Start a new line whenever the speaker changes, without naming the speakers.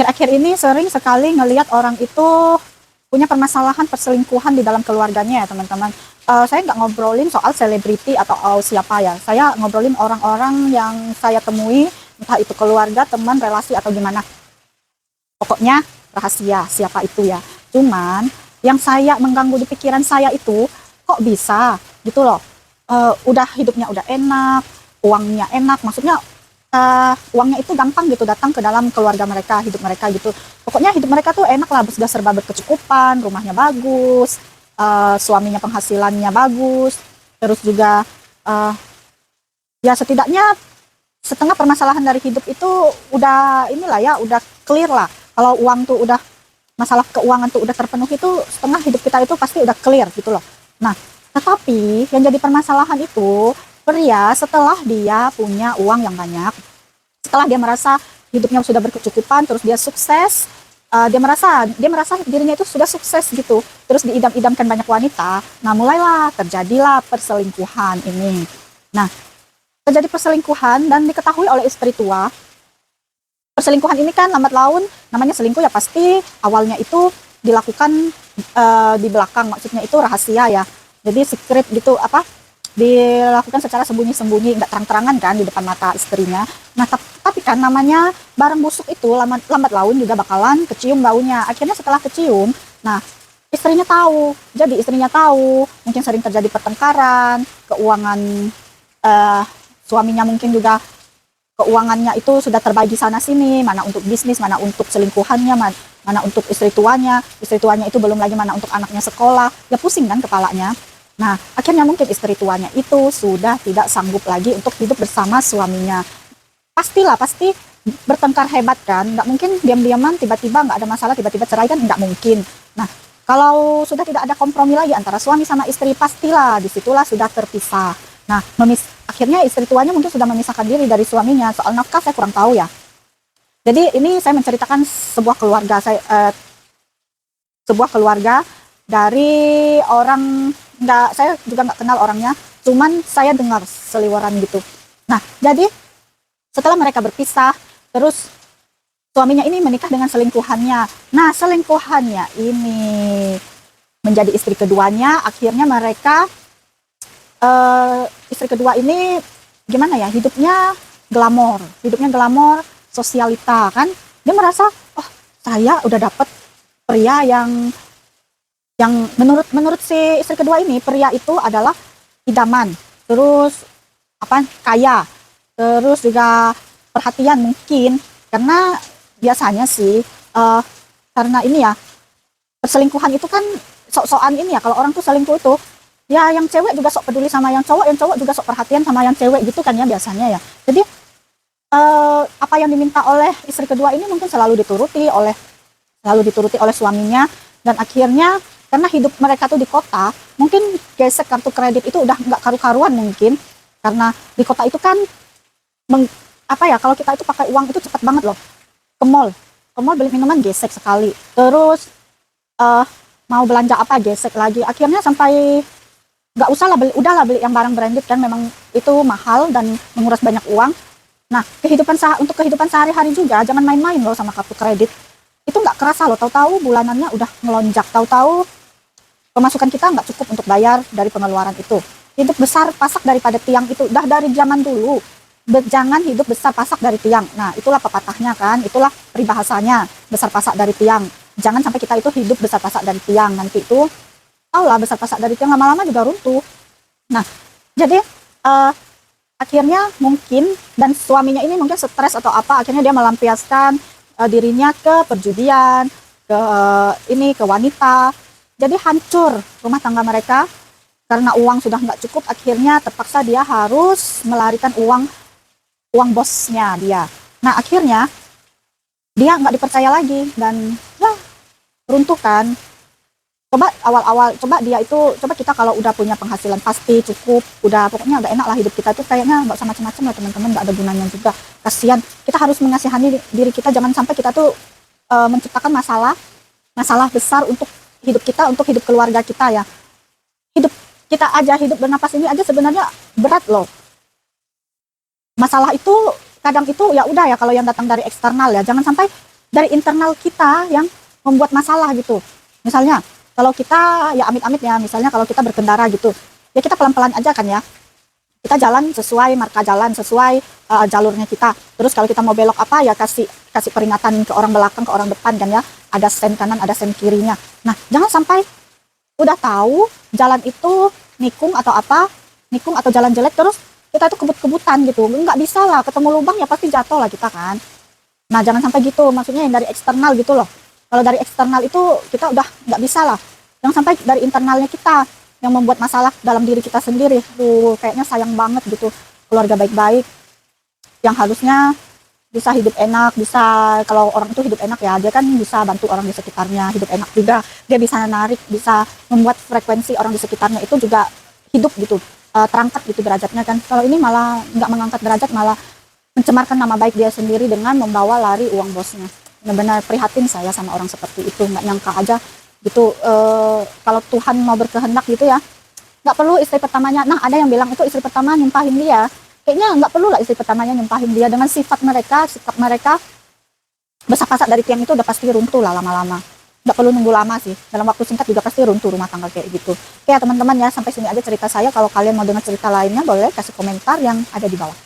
akhir-akhir ini sering sekali ngelihat orang itu punya permasalahan perselingkuhan di dalam keluarganya ya teman-teman. Saya nggak ngobrolin soal selebriti atau siapa ya. Saya ngobrolin orang-orang yang saya temui, entah itu keluarga, teman, relasi atau gimana. Pokoknya rahasia siapa itu ya. Cuman yang saya mengganggu di pikiran saya itu kok bisa gitu loh. Udah hidupnya udah enak, uangnya enak, maksudnya uangnya itu gampang gitu datang ke dalam keluarga mereka, hidup mereka gitu. Pokoknya hidup mereka tuh enak lah, sudah serba berkecukupan, rumahnya bagus, suaminya penghasilannya bagus, terus juga ya setidaknya setengah permasalahan dari hidup itu udah inilah ya, udah clear lah. Kalau uang tuh udah, masalah keuangan tuh udah terpenuhi, itu setengah hidup kita itu pasti udah clear gitu loh. Nah, tetapi yang jadi permasalahan itu pria setelah dia punya uang yang banyak, setelah dia merasa hidupnya sudah berkecukupan, terus dia sukses, dia merasa dirinya itu sudah sukses gitu, terus diidam-idamkan banyak wanita. Nah, mulailah terjadilah perselingkuhan ini. Nah, terjadi perselingkuhan dan diketahui oleh istri tua. Perselingkuhan ini kan lambat laun namanya selingkuh ya, pasti awalnya itu dilakukan di belakang, maksudnya itu rahasia ya. Jadi secret gitu, dilakukan secara sembunyi-sembunyi, nggak terang-terangan kan di depan mata istrinya. Nah, tapi kan namanya barang busuk itu lambat laun juga bakalan kecium baunya. Akhirnya setelah kecium, nah istrinya tahu. Jadi istrinya tahu, mungkin sering terjadi pertengkaran, keuangan suaminya mungkin juga keuangannya itu sudah terbagi sana sini, mana untuk bisnis, mana untuk selingkuhannya, mana untuk istri tuanya itu belum lagi mana untuk anaknya sekolah. Ya pusing kan kepalanya. Nah, akhirnya mungkin istri tuanya itu sudah tidak sanggup lagi untuk hidup bersama suaminya. Pasti bertengkar hebat kan, nggak mungkin diam-diaman tiba-tiba nggak ada masalah, tiba-tiba cerai kan nggak mungkin. Nah, kalau sudah tidak ada kompromi lagi antara suami sama istri, pastilah disitulah sudah terpisah. Nah, akhirnya istri tuanya mungkin sudah memisahkan diri dari suaminya. Soal nafkah saya kurang tahu ya. Jadi ini saya menceritakan sebuah keluarga dari orang, saya juga nggak kenal orangnya, cuman saya dengar seliweran gitu. Nah, jadi setelah mereka berpisah, terus suaminya ini menikah dengan selingkuhannya. Nah, selingkuhannya ini menjadi istri keduanya. Akhirnya mereka, istri kedua ini gimana ya, hidupnya glamor, sosialita kan. Dia merasa, oh saya udah dapet pria yang menurut si istri kedua ini, pria itu adalah idaman, terus kaya, terus juga perhatian mungkin, karena biasanya sih karena ini ya, perselingkuhan itu kan sok-sokan ini ya, kalau orang tuh selingkuh itu ya yang cewek juga sok peduli sama yang cowok juga sok perhatian sama yang cewek gitu kan ya biasanya ya. Jadi apa yang diminta oleh istri kedua ini mungkin selalu dituruti oleh suaminya, dan akhirnya karena hidup mereka tuh di kota, mungkin gesek kartu kredit itu udah nggak karu-karuan mungkin, karena di kota itu kan kalau kita itu pakai uang itu cepat banget loh. Ke mall beli minuman gesek sekali, terus mau belanja apa gesek lagi, akhirnya sampai nggak usah lah udahlah beli yang barang branded kan, memang itu mahal dan menguras banyak uang. Nah, untuk kehidupan sehari-hari juga jangan main-main loh sama kartu kredit. Itu nggak kerasa loh, tahu-tahu bulanannya udah melonjak, tahu-tahu pemasukan kita nggak cukup untuk bayar dari pengeluaran itu. Hidup besar pasak daripada tiang itu udah dari zaman dulu. Jangan hidup besar pasak dari tiang. Nah, itulah pepatahnya kan, itulah peribahasanya, besar pasak dari tiang. Jangan sampai kita itu hidup besar pasak dari tiang, nanti itu taulah besar pasak dari tiang lama-lama juga runtuh. Nah, jadi akhirnya mungkin, dan suaminya ini mungkin stres atau apa, akhirnya dia melampiaskan dirinya ke perjudian, ke wanita. Jadi hancur rumah tangga mereka karena uang sudah nggak cukup. Akhirnya terpaksa dia harus melarikan uang bosnya dia. Nah, akhirnya dia nggak dipercaya lagi dan runtuh kan. Coba kita kalau udah punya penghasilan pasti cukup, udah pokoknya udah enak lah hidup kita tuh, kayaknya nggak usah macam-macam lah teman-teman, nggak ada gunanya juga. Kasihan, kita harus mengasihani diri kita, jangan sampai kita tuh menciptakan masalah besar untuk hidup kita, untuk hidup keluarga kita ya. Hidup kita aja, hidup bernapas ini aja sebenarnya berat loh. Masalah itu kadang itu ya udah ya, kalau yang datang dari eksternal ya, jangan sampai dari internal kita yang membuat masalah gitu. Misalnya kalau kita ya amit-amit ya, misalnya kalau kita berkendara gitu, ya kita pelan-pelan aja kan ya. Kita jalan sesuai marka jalan, sesuai jalurnya kita. Terus kalau kita mau belok apa ya kasih peringatan ke orang belakang, ke orang depan kan ya. Ada sen kanan, ada sen kirinya. Nah, jangan sampai udah tahu jalan itu nikung atau apa, nikung atau jalan jelek terus kita itu kebut-kebutan gitu. Nggak bisa lah, ketemu lubang ya pasti jatuh lah kita kan. Nah, jangan sampai gitu. Maksudnya yang dari eksternal gitu loh. Kalau dari eksternal itu kita udah nggak bisa lah. Jangan sampai dari internalnya kita yang membuat masalah dalam diri kita sendiri. Tuh, kayaknya sayang banget gitu. Keluarga baik-baik yang harusnya bisa hidup enak, bisa kalau orang itu hidup enak ya, dia kan bisa bantu orang di sekitarnya, hidup enak juga. Dia bisa menarik, bisa membuat frekuensi orang di sekitarnya itu juga hidup gitu, terangkat gitu derajatnya kan. Kalau ini malah nggak mengangkat derajat, malah mencemarkan nama baik dia sendiri dengan membawa lari uang bosnya. Benar-benar prihatin saya sama orang seperti itu, nggak nyangka aja gitu. Kalau Tuhan mau berkehendak gitu ya, nggak perlu istri pertamanya. Nah, ada yang bilang itu istri pertama nyumpahin dia. Kayaknya nggak perlu lah istri pertamanya nyumpahin dia. Dengan sifat mereka, sikap mereka, besak-pasak dari tiang itu udah pasti runtuh lah lama-lama. Nggak perlu nunggu lama sih, dalam waktu singkat juga pasti runtuh rumah tangga kayak gitu. Oke ya teman-teman ya, sampai sini aja cerita saya. Kalau kalian mau dengar cerita lainnya boleh kasih komentar yang ada di bawah.